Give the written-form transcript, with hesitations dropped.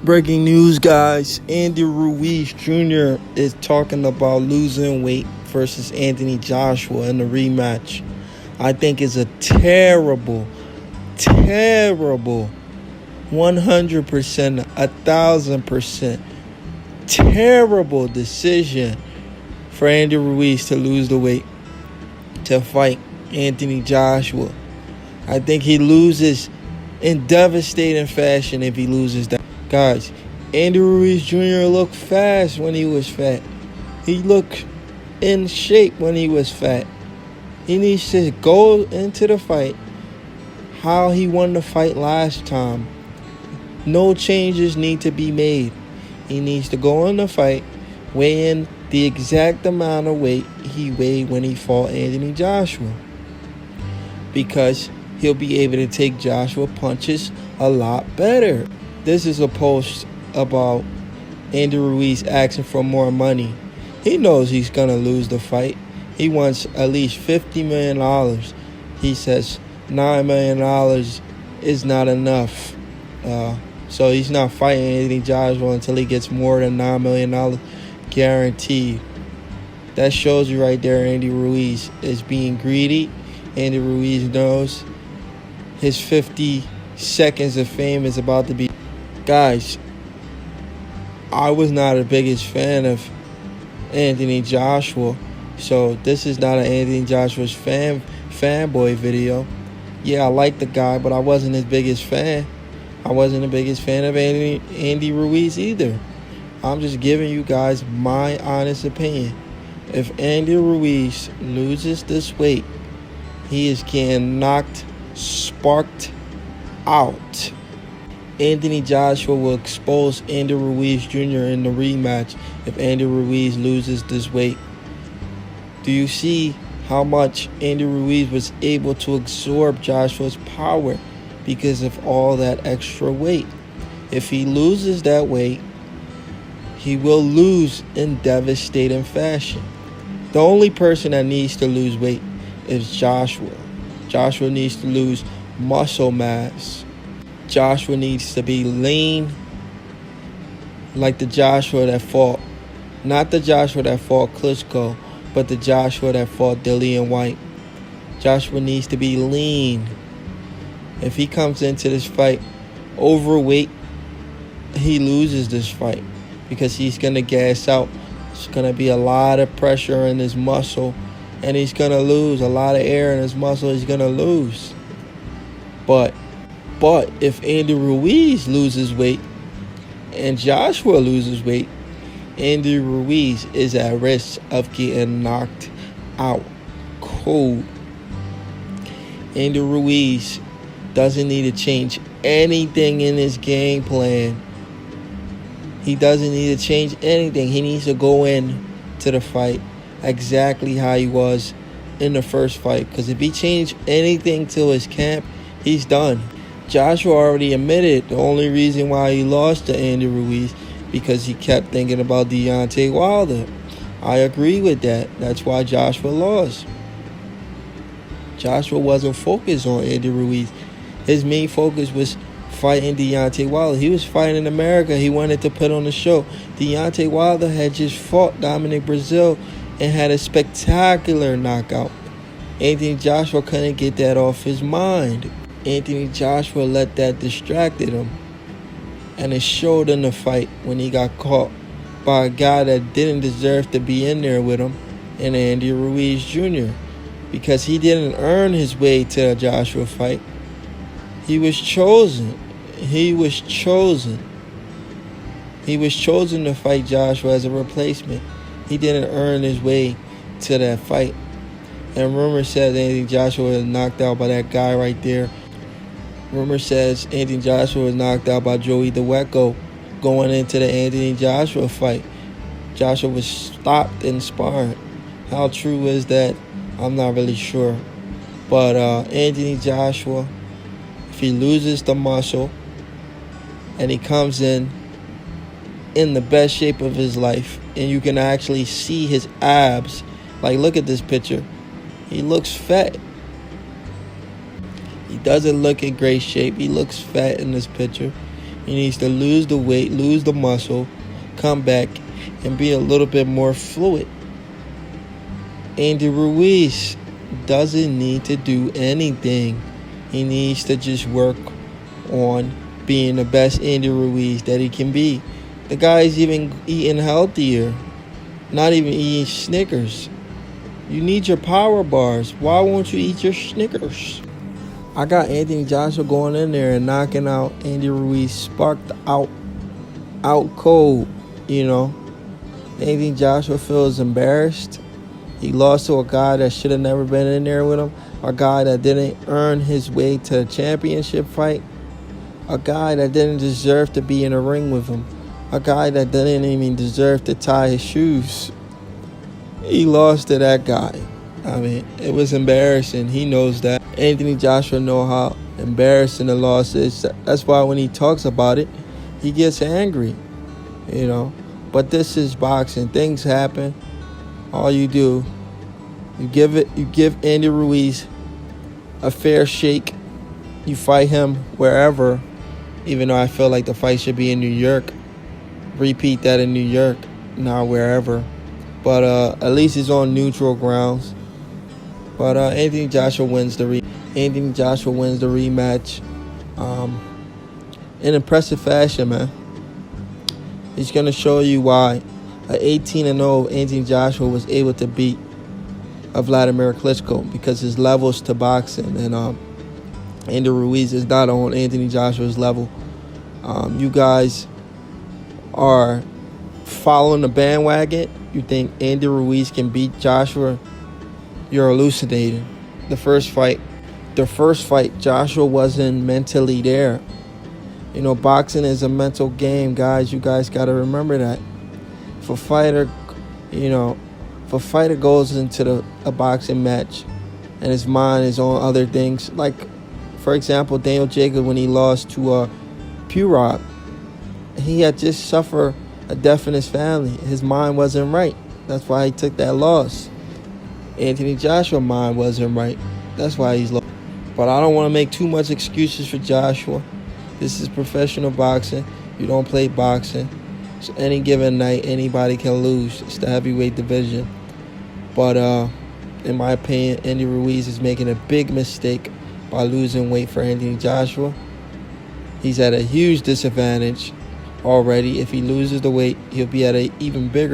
Breaking news, guys. Andy Ruiz Jr. is talking about losing weight versus Anthony Joshua in the rematch. I think it's a terrible 100%, 1,000% terrible decision for Andy Ruiz to lose the weight to fight Anthony Joshua. I think he loses in devastating fashion if he loses that. Guys, Andy Ruiz Jr. looked fast when he was fat. He looked in shape when he was fat. He needs to go into the fight how he won the fight last time. No changes need to be made. He needs to go in the fight, weigh in the exact amount of weight he weighed when he fought Anthony Joshua. Because he'll be able to take Joshua punches a lot better. This is a post about Andy Ruiz asking for more money. He knows he's going to lose the fight. He wants at least $50 million. He says $9 million is not enough. So he's not fighting Anthony Joshua until he gets more than $9 million guaranteed. That shows you right there Andy Ruiz is being greedy. Andy Ruiz knows his 50 seconds of fame is about to be. Guys, I was not the biggest fan of Anthony Joshua, so this is not an Anthony Joshua's fanboy video. Yeah, I like the guy, but I wasn't his biggest fan. I wasn't the biggest fan of Andy Ruiz either. I'm just giving you guys my honest opinion. If Andy Ruiz loses this weight, he is getting sparked out. Anthony Joshua will expose Andy Ruiz Jr. in the rematch if Andy Ruiz loses this weight. Do you see how much Andy Ruiz was able to absorb Joshua's power because of all that extra weight? If he loses that weight, he will lose in devastating fashion. The only person that needs to lose weight is Joshua. Joshua needs to lose muscle mass. Joshua needs to be lean like the Joshua that fought. Not the Joshua that fought Klitschko, but the Joshua that fought Dillian White. Joshua needs to be lean. If he comes into this fight overweight, he loses this fight because he's going to gas out. There's going to be a lot of pressure in his muscle, and he's going to lose. A lot of air in his muscle, he's going to lose. But if Andy Ruiz loses weight and Joshua loses weight, Andy Ruiz is at risk of getting knocked out cold. Andy Ruiz doesn't need to change anything in his game plan. He doesn't need to change anything. He needs to go in to the fight exactly how he was in the first fight. Because if he changed anything to his camp, he's done. Joshua already admitted the only reason why he lost to Andy Ruiz because he kept thinking about Deontay Wilder. I agree with that. That's why Joshua lost. Joshua wasn't focused on Andy Ruiz. His main focus was fighting Deontay Wilder. He was fighting in America. He wanted to put on the show. Deontay Wilder had just fought Dominic Breazeale and had a spectacular knockout. Anthony Joshua couldn't get that off his mind. Anthony Joshua let that distracted him. And it showed in the fight when he got caught by a guy that didn't deserve to be in there with him, and Andy Ruiz Jr. Because he didn't earn his way to a Joshua fight. He was chosen. He was chosen to fight Joshua as a replacement. He didn't earn his way to that fight. And rumor says Anthony Joshua was knocked out by that guy right there. Rumor says Anthony Joshua was knocked out by Joey DeWecco going into the Anthony Joshua fight. Joshua was stopped in sparring. How true is that? I'm not really sure. But Anthony Joshua, if he loses the muscle and he comes in the best shape of his life, and you can actually see his abs. Like, look at this picture. He looks fat. He doesn't look in great shape. He looks fat in this picture. He needs to lose the weight, lose the muscle, come back, and be a little bit more fluid. Andy Ruiz doesn't need to do anything. He needs to just work on being the best Andy Ruiz that he can be. The guy's even eating healthier, not even eating Snickers. You need your power bars. Why won't you eat your Snickers? I got Anthony Joshua going in there and knocking out Andy Ruiz, sparked out cold, Anthony Joshua feels embarrassed. He lost to a guy that should have never been in there with him, a guy that didn't earn his way to a championship fight, a guy that didn't deserve to be in a ring with him, a guy that didn't even deserve to tie his shoes. He lost to that guy. I mean, it was embarrassing. He knows that. Anthony Joshua knows how embarrassing the loss is. That's why when he talks about it, he gets angry, But this is boxing. Things happen. All you do, you give Andy Ruiz a fair shake. You fight him wherever, even though I feel like the fight should be in New York. Repeat that in New York, not wherever. But at least it's on neutral grounds. But Anthony Joshua wins the rematch in impressive fashion, man. He's going to show you why an 18-0 Anthony Joshua was able to beat Vladimir Klitschko, because his levels to boxing, and Andy Ruiz is not on Anthony Joshua's level. You guys are following the bandwagon. You think Andy Ruiz can beat Joshua? You're hallucinating. The first fight, Joshua wasn't mentally there. Boxing is a mental game, guys. You guys got to remember that. If a fighter goes into a boxing match and his mind is on other things, like, for example, Daniel Jacobs, when he lost to Purod, he had just suffered a death in his family. His mind wasn't right. That's why he took that loss. Anthony Joshua's mind wasn't right. That's why he's lost. But I don't want to make too much excuses for Joshua. This is professional boxing. You don't play boxing. So any given night, anybody can lose. It's the heavyweight division. But in my opinion, Andy Ruiz is making a big mistake by losing weight for Anthony Joshua. He's at a huge disadvantage already. If he loses the weight, he'll be at an even bigger